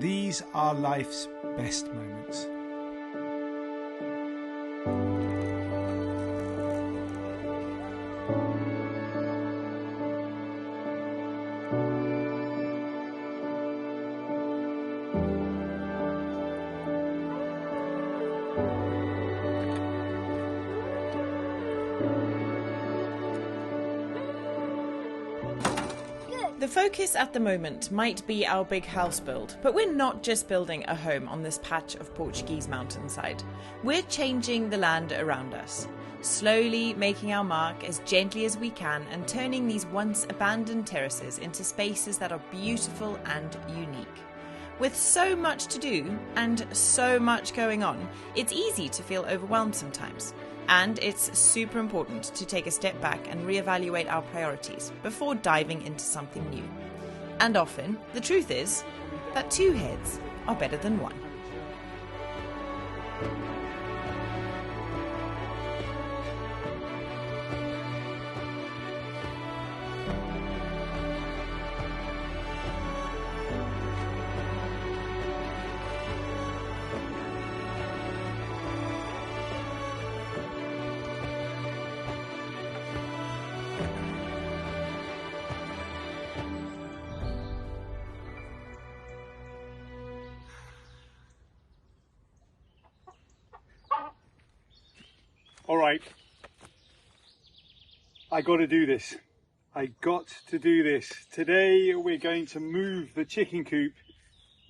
These are life's best moments. The focus at the moment might be our big house build, but we're not just building a home on this patch of Portuguese mountainside. We're changing the land around us, slowly making our mark as gently as we can and turning these once abandoned terraces into spaces that are beautiful and unique. With so much to do and so much going on, it's easy to feel overwhelmed sometimes. And it's super important to take a step back and reevaluate our priorities before diving into something new. And often, the truth is that two heads are better than one. All right, I got to do this. Today we're going to move the chicken coop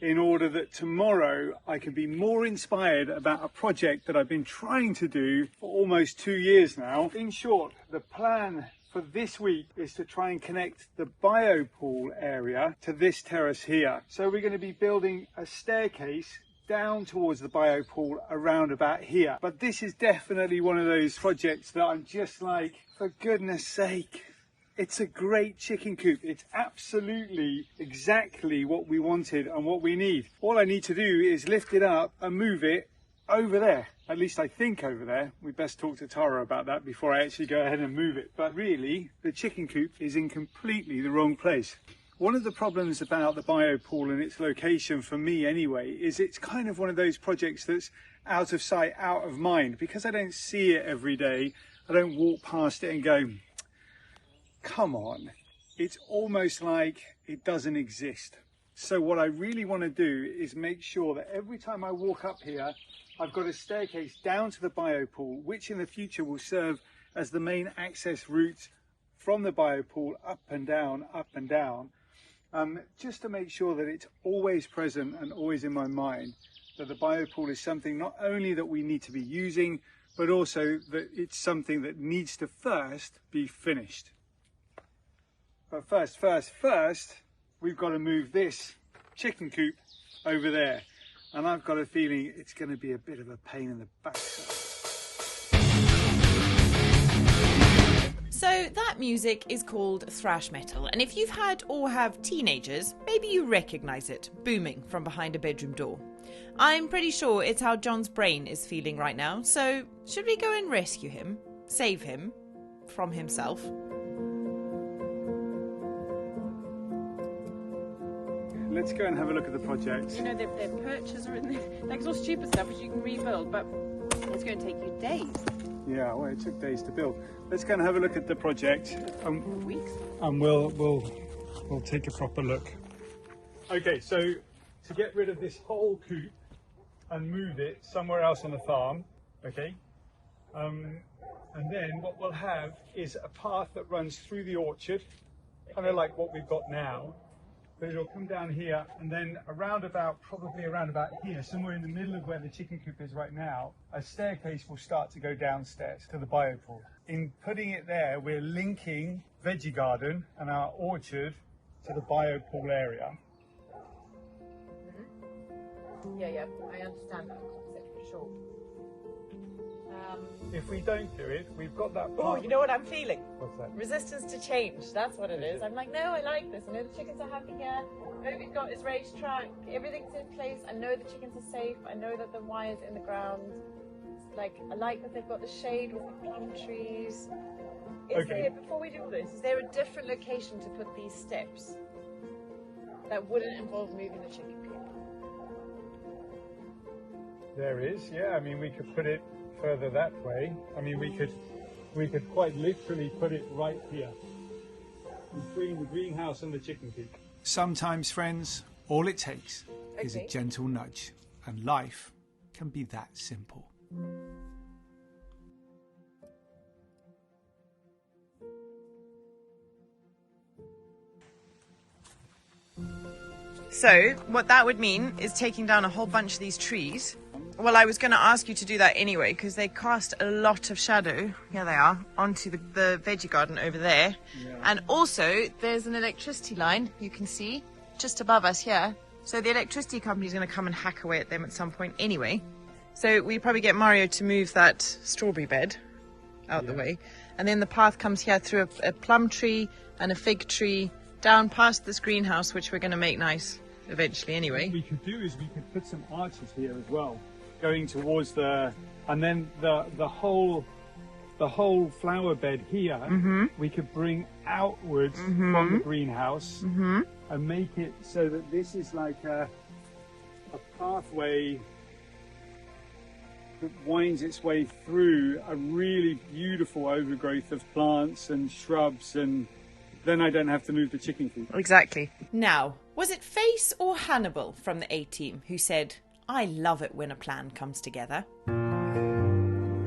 in order that tomorrow I can be more inspired about a project that I've been trying to do for almost 2 years now. In short, the plan for this week is to try and connect the biopool area to this terrace here. So we're going to be building a staircase down towards the biopool around about here. But this is definitely one of those projects that I'm just like, for goodness sake, it's a great chicken coop. It's absolutely exactly what we wanted and what we need. All I need to do is lift it up and move it over there. At least I think over there. We best talk to Tara about that before I actually go ahead and move it. But really, the chicken coop is in completely the wrong place. One of the problems about the biopool and its location, for me anyway, is it's kind of one of those projects that's out of sight, out of mind. Because I don't see it every day, I don't walk past it and go, come on. It's almost like it doesn't exist. So what I really want to do is make sure that every time I walk up here, I've got a staircase down to the biopool, which in the future will serve as the main access route from the biopool up and down, just to make sure that it's always present and always in my mind, that the biopool is something not only that we need to be using, but also that it's something that needs to first be finished. But first, we've got to move this chicken coop over there. And I've got a feeling it's going to be a bit of a pain in the backside. So that music is called thrash metal, and if you've had or have teenagers, maybe you recognise it, booming from behind a bedroom door. I'm pretty sure it's how John's brain is feeling right now, so should we go and rescue him? Save him? From himself? Let's go and have a look at the project. You know, their perches are in there. Like, it's all stupid stuff which you can rebuild, but it's going to take you days. Yeah, well, it took days to build. Let's go and have a look at the project. Weeks. And we'll take a proper look. Okay, so to get rid of this whole coop and move it somewhere else on the farm, okay? And then what we'll have is a path that runs through the orchard, kind of like what we've got now. But it'll come down here and then probably around about here, somewhere in the middle of where the chicken coop is right now, a staircase will start to go downstairs to the biopool. In putting it there, we're linking veggie garden and our orchard to the biopool area. Mm-hmm. Yeah, I understand that concept for sure. If we don't do it, we've got that Oh, you know what I'm feeling? What's that? Resistance to change. That's what it is. I'm like, no, I like this. I know the chickens are happy here. What we've got is racetrack. Everything's in place. I know the chickens are safe. I know that the wire's in the ground. It's like, I like that they've got the shade with the plum trees. Before we do all this, is there a different location to put these steps that wouldn't involve moving the chicken coop? There is, yeah. I mean, we could put it further that way. I mean, we could quite literally put it right here, between the greenhouse and the chicken coop. Sometimes, friends, all it takes is a gentle nudge, and life can be that simple. So, what that would mean is taking down a whole bunch of these trees. Well, I was going to ask you to do that anyway, because they cast a lot of shadow, here they are, onto the veggie garden over there. Yeah. And also, there's an electricity line, you can see, just above us here. So the electricity company is going to come and hack away at them at some point anyway. So we probably get Mario to move that strawberry bed out the way. And then the path comes here through a plum tree and a fig tree, down past this greenhouse, which we're going to make nice eventually anyway. What we could do is we could put some arches here as well, going towards and then the whole flower bed here, we could bring outwards from the greenhouse and make it so that this is like a pathway that winds its way through a really beautiful overgrowth of plants and shrubs, and then I don't have to move the chicken coop. Exactly. Now, was it Face or Hannibal from the A-Team who said, "I love it when a plan comes together"?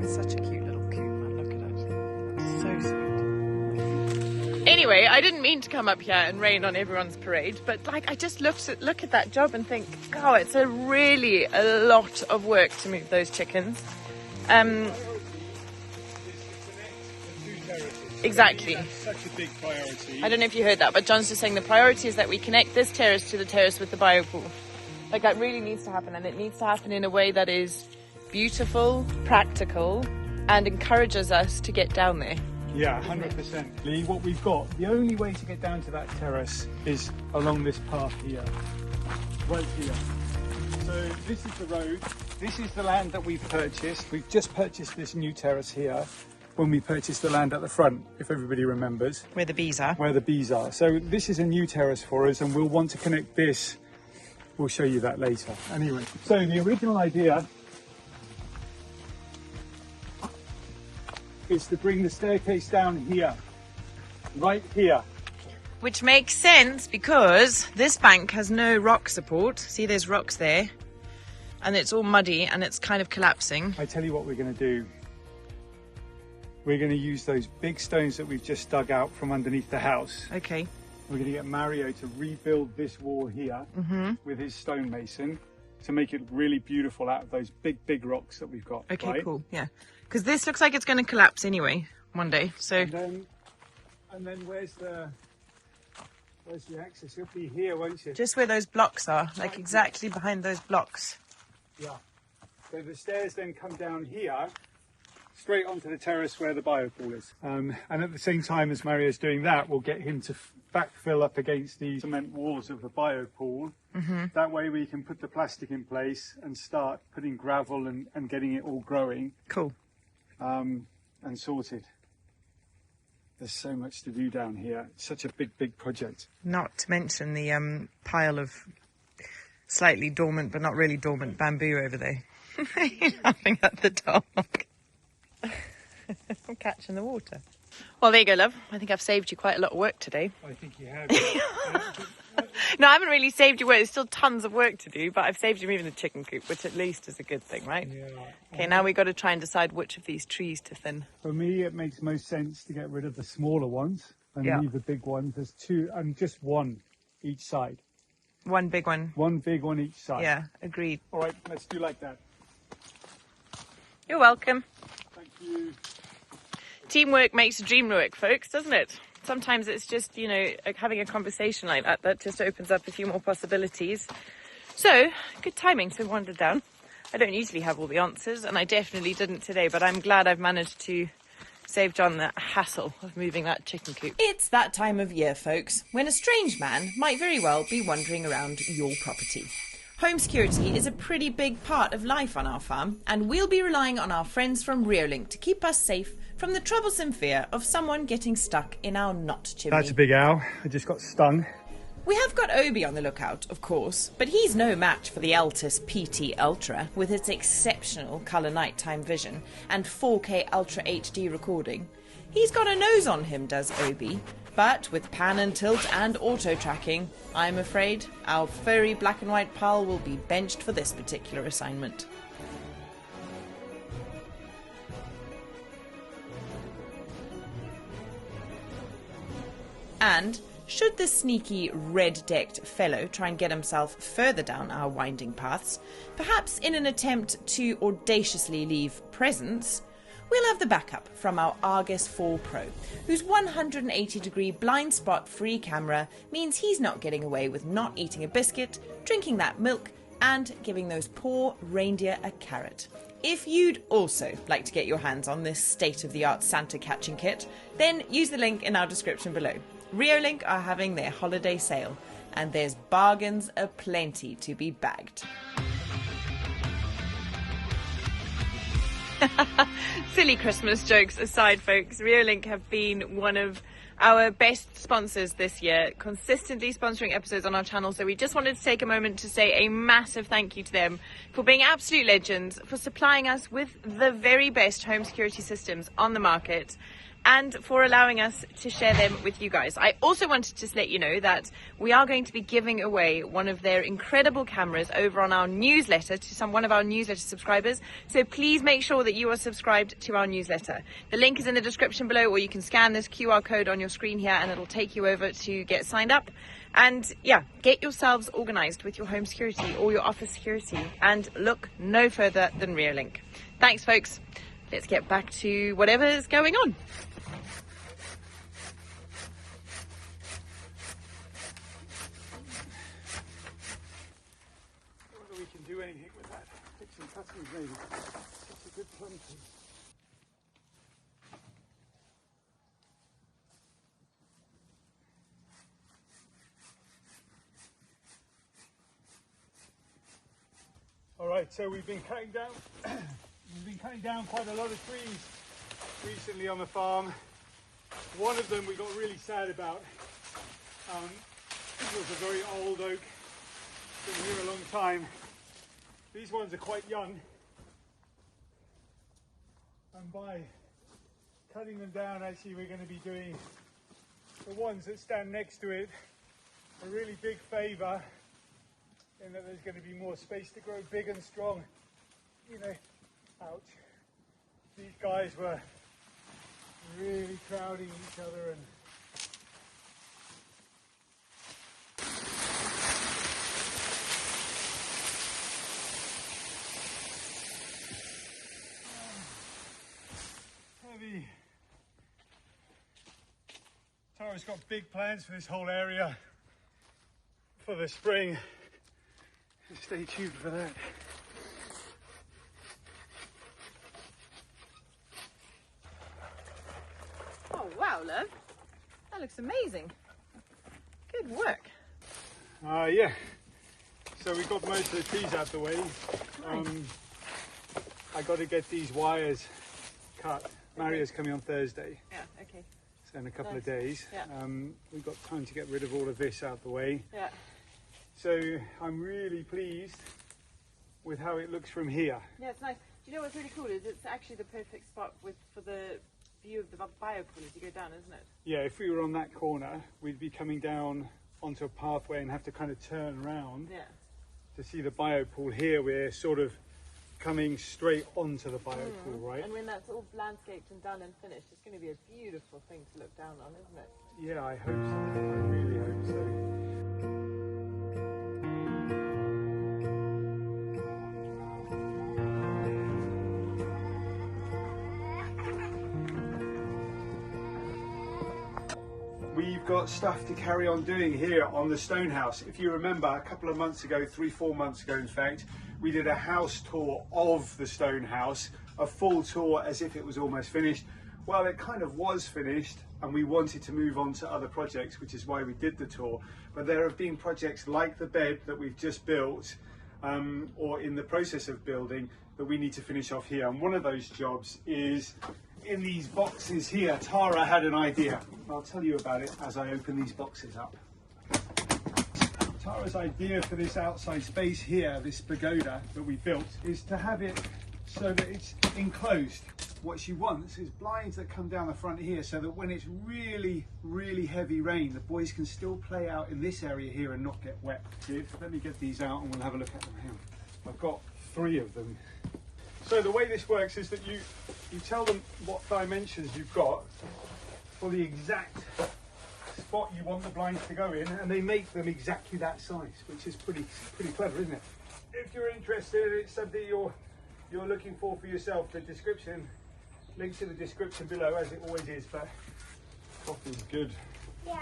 It's such a cute little coop, man. Look at it. It's so sweet. Anyway, I didn't mean to come up here and rain on everyone's parade, but like I just look at that job and think, oh, it's a lot of work to move those chickens. Exactly. That's such a big priority. I don't know if you heard that, but John's just saying the priority is that we connect this terrace to the terrace with the biopool. Like, that really needs to happen, and it needs to happen in a way that is beautiful, practical, and encourages us to get down there. Yeah, 100%. Lee, what we've got, the only way to get down to that terrace is along this path here, right here. So this is the road, this is the land that we've purchased. We've just purchased this new terrace here when we purchased the land at the front, if everybody remembers. Where the bees are. Where the bees are. So this is a new terrace for us, and we'll want to connect this. We'll show you that later. Anyway, so the original idea is to bring the staircase down here, right here. Which makes sense because this bank has no rock support. See, there's rocks there, and it's all muddy and it's kind of collapsing. I tell you what we're going to do. We're going to use those big stones that we've just dug out from underneath the house. Okay. We're going to get Mario to rebuild this wall here with his stonemason to make it really beautiful out of those big rocks that we've got. Okay, right? cool. Yeah. Because this looks like it's going to collapse anyway one day. So. And then where's the access? You'll be here, won't you? Just where those blocks are, like exactly behind those blocks. Yeah. So the stairs then come down here, straight onto the terrace where the biopool is. And at the same time as Mario's doing that, we'll get him to backfill up against the cement walls of the biopool. That way we can put the plastic in place and start putting gravel and getting it all growing. Cool. And sorted. There's so much to do down here. It's such a big project. Not to mention the pile of slightly dormant but not really dormant bamboo over there. You're laughing at the dog. I'm catching the water. Well, there you go, love. I think I've saved you quite a lot of work today. I think you have. No, I haven't really saved you work. There's still tons of work to do, but I've saved you moving the chicken coop, which at least is a good thing, right? Yeah. Okay, now we've got to try and decide which of these trees to thin. For me, it makes most sense to get rid of the smaller ones and leave the big ones. There's two, and just one each side. One big one. One big one each side. Yeah, agreed. All right, let's do like that. You're welcome. Thank you. Teamwork makes the dream work, folks, doesn't it? Sometimes it's just, you know, having a conversation like that just opens up a few more possibilities. So, good timing to wander down. I don't usually have all the answers, and I definitely didn't today, but I'm glad I've managed to save John the hassle of moving that chicken coop. It's that time of year, folks, when a strange man might very well be wandering around your property. Home security is a pretty big part of life on our farm, and we'll be relying on our friends from Rearlink to keep us safe from the troublesome fear of someone getting stuck in our knot chimney. That's a big owl. I just got stung. We have got Obi on the lookout, of course, but he's no match for the Altus PT Ultra with its exceptional colour nighttime vision and 4K Ultra HD recording. He's got a nose on him, does Obi, but with pan and tilt and auto tracking, I'm afraid our furry black and white pal will be benched for this particular assignment. And should the sneaky red-decked fellow try and get himself further down our winding paths, perhaps in an attempt to audaciously leave presents, we'll have the backup from our Argus 4 Pro, whose 180-degree blind spot-free camera means he's not getting away with not eating a biscuit, drinking that milk, and giving those poor reindeer a carrot. If you'd also like to get your hands on this state-of-the-art Santa catching kit, then use the link in our description below. Reolink are having their holiday sale, and there's bargains aplenty to be bagged. Silly Christmas jokes aside, folks, Reolink have been one of our best sponsors this year, consistently sponsoring episodes on our channel, so we just wanted to take a moment to say a massive thank you to them for being absolute legends, for supplying us with the very best home security systems on the market, and for allowing us to share them with you guys. I also wanted to just let you know that we are going to be giving away one of their incredible cameras over on our newsletter to one of our newsletter subscribers. So please make sure that you are subscribed to our newsletter. The link is in the description below, or you can scan this QR code on your screen here and it'll take you over to get signed up. And yeah, get yourselves organized with your home security or your office security and look no further than Reolink. Thanks, folks. Let's get back to whatever's going on. Whether we can do anything with that. Take some cuttings maybe. That's a good plum tree. All right, so we've been cutting down quite a lot of trees recently on the farm. One of them we got really sad about. This was a very old oak, been here a long time. These ones are quite young, and by cutting them down, actually we're going to be doing the ones that stand next to it a really big favour, in that there's going to be more space to grow big and strong. You know, ouch. These guys were really crowding each other, and heavy. Tara's got big plans for this whole area for the spring. Stay tuned for that. Oh wow, love. That looks amazing. Good work. Yeah. So we got most of the trees out the way. I got to get these wires cut. Maria's coming on Thursday. Yeah, okay. So in a couple of days. Yeah. We've got time to get rid of all of this out the way. Yeah. So I'm really pleased with how it looks from here. Yeah, it's nice. Do you know what's really cool is it's actually the perfect spot for the view of the biopool as you go down, isn't it? Yeah, if we were on that corner, we'd be coming down onto a pathway and have to kind of turn around to see the biopool. Here we're sort of coming straight onto the biopool, right? And when that's all landscaped and done and finished, it's going to be a beautiful thing to look down on, isn't it? Yeah, I hope so. I really hope so. We've got stuff to carry on doing here on the stone house. If you remember, a couple of months ago, 3-4 months ago in fact, we did a house tour of the stone house, a full tour as if it was almost finished. Well, it kind of was finished, and we wanted to move on to other projects, which is why we did the tour. But there have been projects like the bed that we've just built, or in the process of building, that we need to finish off here. And one of those jobs is in these boxes here. Tara had an idea. I'll tell you about it as I open these boxes up. Tara's idea for this outside space here, this pergola that we built, is to have it so that it's enclosed. What she wants is blinds that come down the front here so that when it's really, really heavy rain, the boys can still play out in this area here and not get wet. Let me get these out and we'll have a look at them here. I've got 3 of them. So the way this works is that you tell them what dimensions you've got for the exact spot you want the blinds to go in, and they make them exactly that size, which is pretty clever, isn't it? If you're interested, it's something you're looking for yourself. The description, links in the description below, as it always is. But coffee's good. Yeah.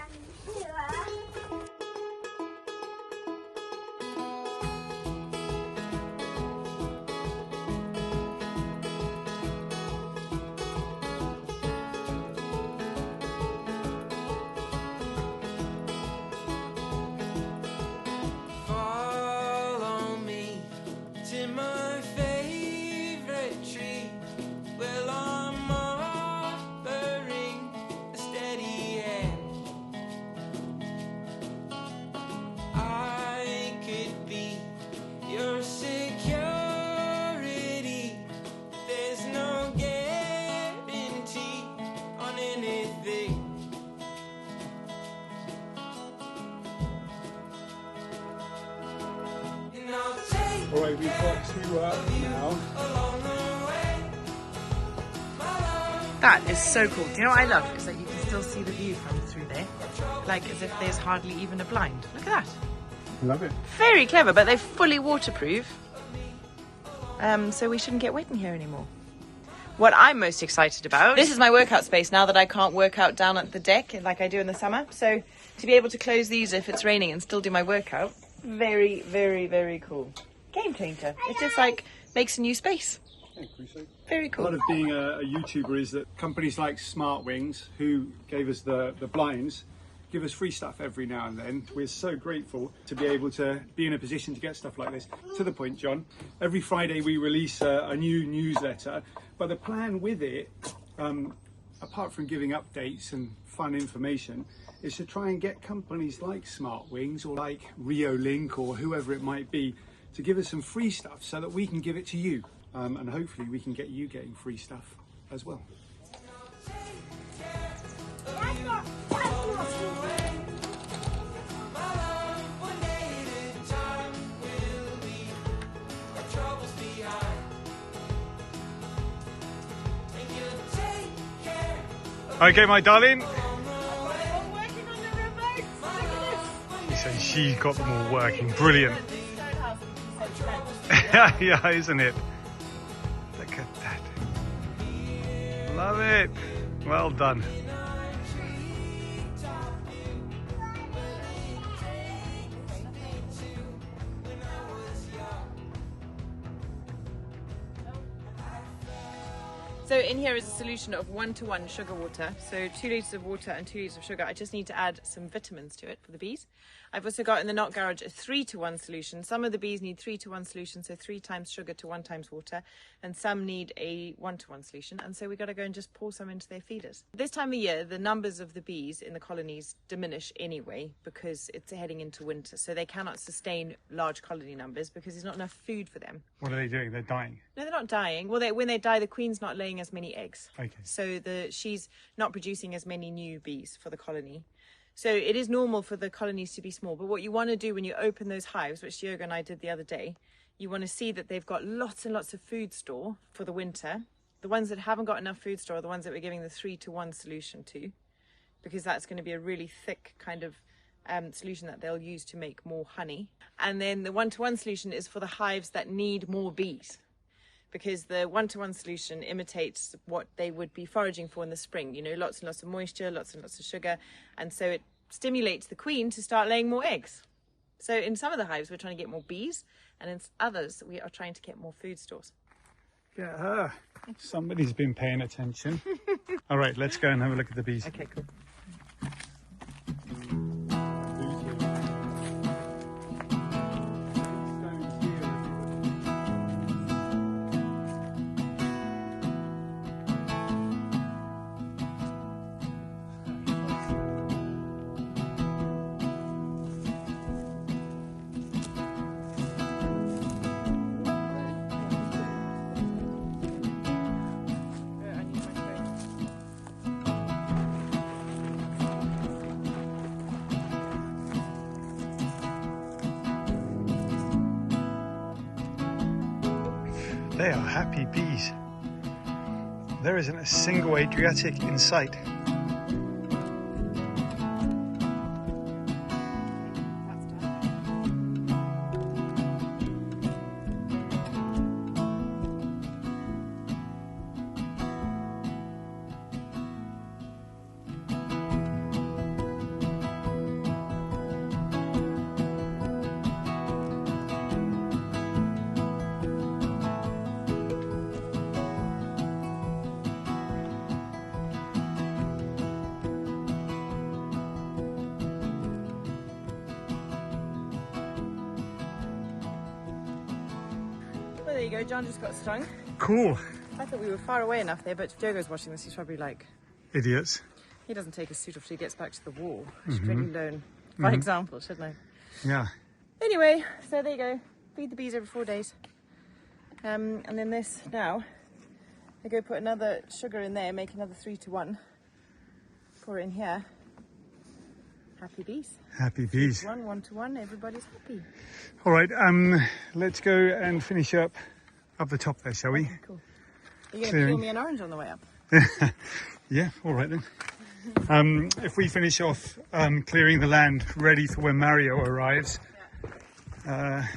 Alright, we've got 2 up now. That is so cool. Do you know what I love? Is that you can still see the view from through there. Like as if there's hardly even a blind. Look at that. Love it. Very clever, but they're fully waterproof. So we shouldn't get wet in here anymore. What I'm most excited about, this is my workout space now that I can't work out down at the deck like I do in the summer. So to be able to close these if it's raining and still do my workout, very, very, very cool. Game changer. It just like makes a new space. Hey, Crusoe. Very cool. Part of being a YouTuber is that companies like Smart Wings, who gave us the blinds, give us free stuff every now and then. We're so grateful to be able to be in a position to get stuff like this. To the point, John, every Friday we release a new newsletter, but the plan with it, apart from giving updates and fun information, is to try and get companies like Smart Wings or like Reolink or whoever it might be to give us some free stuff so that we can give it to you, and hopefully we can get you getting free stuff as well. Okay, my darling. So she's got them all working. Brilliant. Yeah, isn't it? Look at that. Love it. Well done. So in here is a solution of 1-to-1 sugar water. So 2 litres of water and 2 litres of sugar. I just need to add some vitamins to it for the bees. I've also got in the Knot Garage a 3-to-1 solution. Some of the bees need 3-to-1 solution, so 3 times sugar to 1 times water, and some need a 1-to-1 solution. And so we got to go and just pour some into their feeders. This time of year, the numbers of the bees in the colonies diminish anyway because it's heading into winter. So they cannot sustain large colony numbers because there's not enough food for them. What are they doing? They're dying. No, they're not dying. Well, when they die, the queen's not laying as many eggs. Okay. So she's not producing as many new bees for the colony. So it is normal for the colonies to be small. But what you want to do when you open those hives, which Yoga and I did the other day, you want to see that they've got lots and lots of food store for the winter. The ones that haven't got enough food store are the ones that we're giving the 3-to-1 solution to, because that's going to be a really thick kind of solution that they'll use to make more honey. And then the 1-to-1 solution is for the hives that need more bees, because the 1-to-1 solution imitates what they would be foraging for in the spring. You know, lots and lots of moisture, lots and lots of sugar. And so it stimulates the queen to start laying more eggs. So in some of the hives, we're trying to get more bees. And in others, we are trying to get more food stores. Get her. Somebody's been paying attention. All right, let's go and have a look at the bees. Okay, cool. They are happy bees. There isn't a single Adriatic in sight. Well, there you go, John just got stung. Cool. I thought we were far away enough there, but if Diogo's watching this, he's probably like... Idiots. He doesn't take his suit off till he gets back to the wall. I should really learn by example, shouldn't I? Yeah. Anyway, so there you go. Feed the bees every 4 days. And then this now, I go put another sugar in there, make another 3 to 1. Pour it in here. Happy bees. Happy bees. 1 to 1, everybody's happy. All right, let's go and finish up the top there, shall we? Okay, cool. You're going to Clearing. peel me an orange on the way up? Yeah, all right then. If we finish off clearing the land ready for when Mario arrives, I've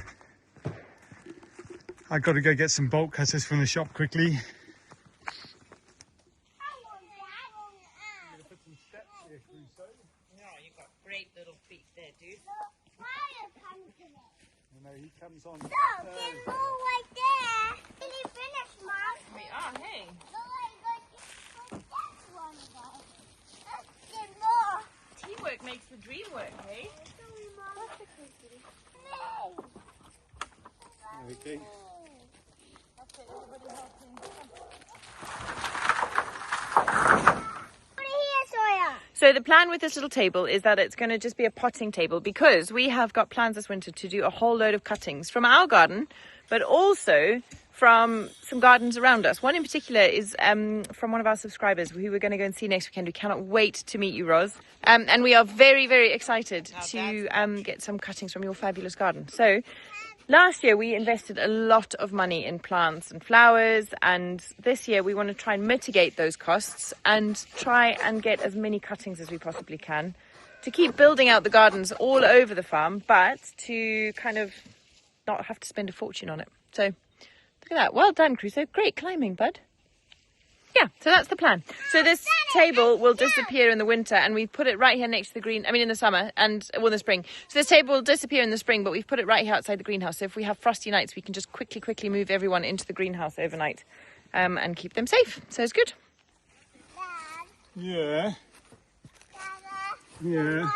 got to go get some bolt cutters from the shop quickly. Put some steps here, Crusoe. No, you've got great little feet there, dude. You know, he comes on. Look, there's more right there. Did you finish, Mom? We are, hey. There's more. Teamwork makes the dream work, hey? Okay. So the plan with this little table is that it's going to just be a potting table because we have got plans this winter to do a whole load of cuttings from our garden, but also from some gardens around us. One in particular is from one of our subscribers who we're going to go and see next weekend. We cannot wait to meet you, Roz. And we are very, very excited to get some cuttings from your fabulous garden. So last year we invested a lot of money in plants and flowers, and this year we want to try and mitigate those costs and try and get as many cuttings as we possibly can to keep building out the gardens all over the farm, but to kind of not have to spend a fortune on it. So look at that. Well done, Crusoe. Great climbing, bud. Yeah, so that's the plan. So this table will disappear in the winter, and we've put it right here next to the green, in the summer, and well, in the spring. So this table will disappear in the spring, but we've put it right here outside the greenhouse. So if we have frosty nights, we can just quickly move everyone into the greenhouse overnight and keep them safe. So it's good. Yeah. Yeah.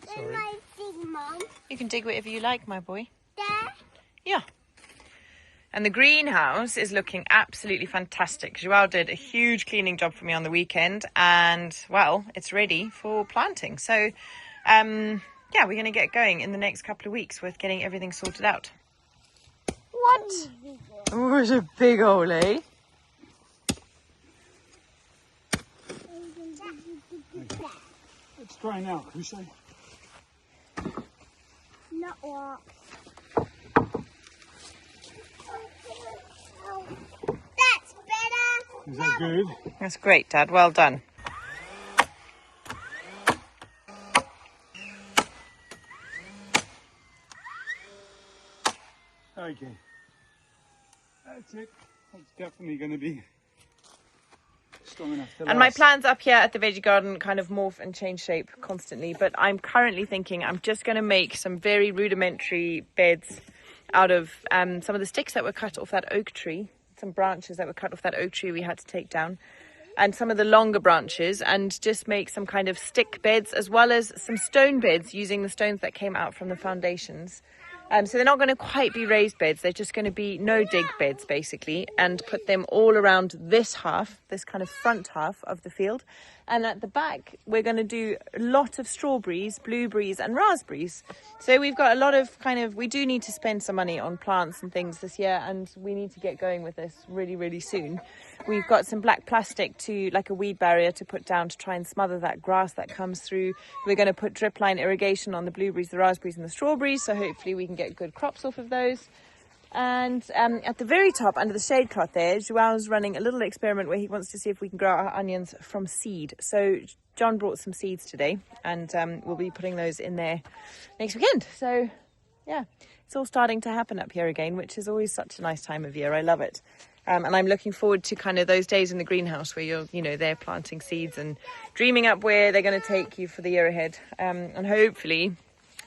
Sorry. You can dig whatever you like, my boy. There. Yeah. And the greenhouse is looking absolutely fantastic. Joao did a huge cleaning job for me on the weekend, and well, it's ready for planting. So yeah, we're going to get going in the next couple of weeks with getting everything sorted out. What? Oh, it's a big hole, eh? Let's try now, Crusoe. Not what? That's better. Is that good? That's great, Dad. Well done. Okay. That's it. That's definitely going to be strong enough to last. And my plans up here at the veggie garden kind of morph and change shape constantly, but I'm currently thinking I'm just going to make some very rudimentary beds out of some of the sticks that were cut off that oak tree, some branches that were cut off that oak tree we had to take down, and some of the longer branches, and just make some kind of stick beds as well as some stone beds using the stones that came out from the foundations. So they're not going to quite be raised beds, they're just going to be no-dig beds basically, and put them all around this half, this kind of front half of the field. And at the back, we're going to do a lot of strawberries, blueberries and raspberries. So we've got a lot of we do need to spend some money on plants and things this year, and we need to get going with this really, really soon. We've got some black plastic like a weed barrier to put down to try and smother that grass that comes through. We're going to put drip line irrigation on the blueberries, the raspberries and the strawberries, so hopefully we can get good crops off of those. And at the very top, under the shade cloth there, Joao's running a little experiment where he wants to see if we can grow our onions from seed. So John brought some seeds today, and we'll be putting those in there next weekend. So yeah, it's all starting to happen up here again, which is always such a nice time of year. I love it. And I'm looking forward to kind of those days in the greenhouse where you're, you know, there planting seeds and dreaming up where they're going to take you for the year ahead. And hopefully,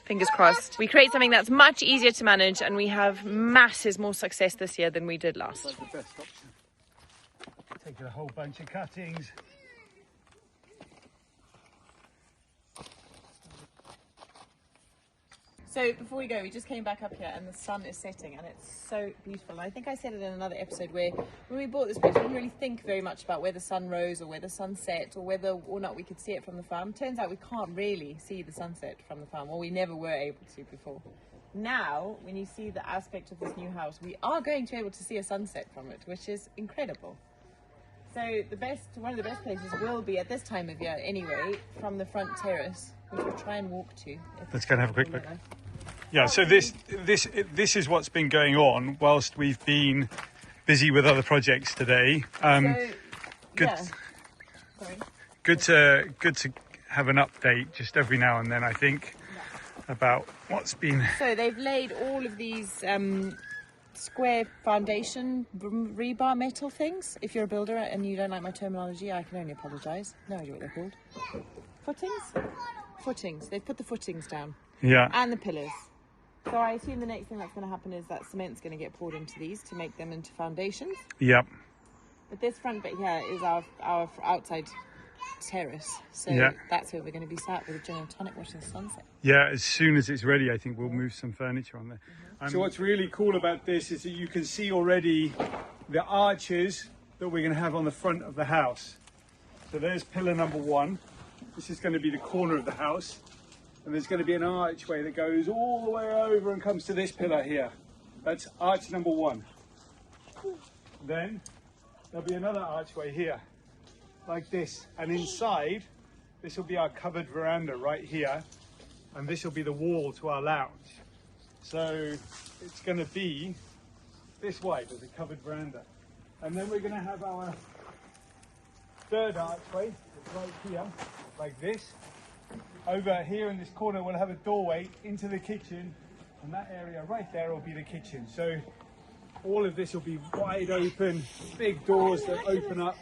fingers crossed, we create something that's much easier to manage and we have masses more success this year than we did last. That's the best option. Take a whole bunch of cuttings. So before we go, we just came back up here and the sun is setting and it's so beautiful. And I think I said it in another episode where when we bought this place, we didn't really think very much about where the sun rose or where the sun set or whether or not we could see it from the farm. Turns out we can't really see the sunset from the farm, or we never were able to before. Now, when you see the aspect of this new house, we are going to be able to see a sunset from it, which is incredible. So one of the best places will be at this time of year anyway, from the front terrace, which we'll try and walk to. Let's go and have a quick look. Yeah, so this is what's been going on whilst we've been busy with other projects today. Good to have an update just every now and then, I think, about what's been. So they've laid all of these square foundation rebar metal things. If you're a builder and you don't like my terminology, I can only apologise. No idea what they're called. Footings. They've put the footings down. Yeah. And the pillars. So I assume the next thing that's going to happen is that cement's going to get poured into these to make them into foundations. Yep. But this front bit here is our outside terrace. So that's where we're going to be sat with a gin and tonic watching the sunset. Yeah, as soon as it's ready, I think we'll move some furniture on there. So what's really cool about this is that you can see already the arches that we're going to have on the front of the house. So there's pillar number 1. This is going to be the corner of the house. And there's going to be an archway that goes all the way over and comes to this pillar here. That's arch number 1. Then there'll be another archway here, like this. And inside, this will be our covered veranda right here. And this will be the wall to our lounge. So it's going to be this wide as a covered veranda. And then we're going to have our third archway right here, like this. Over here in this corner, we'll have a doorway into the kitchen, and that area right there will be the kitchen. So all of this will be wide open, big doors that open up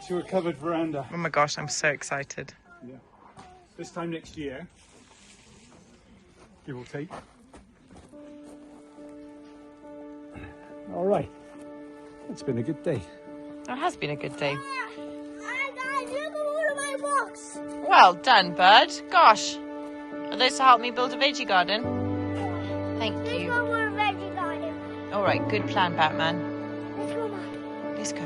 to a covered veranda. Oh my gosh, I'm so excited. Yeah. This time next year, give or take. All right. It's been a good day. It has been a good day. Guys, look at all of my rocks. Well done, Bird. Gosh. Are those to help me build a veggie garden? Thank This you. one will a veggie garden. All right, good plan, Batman. Let's go, Mom. Let's go.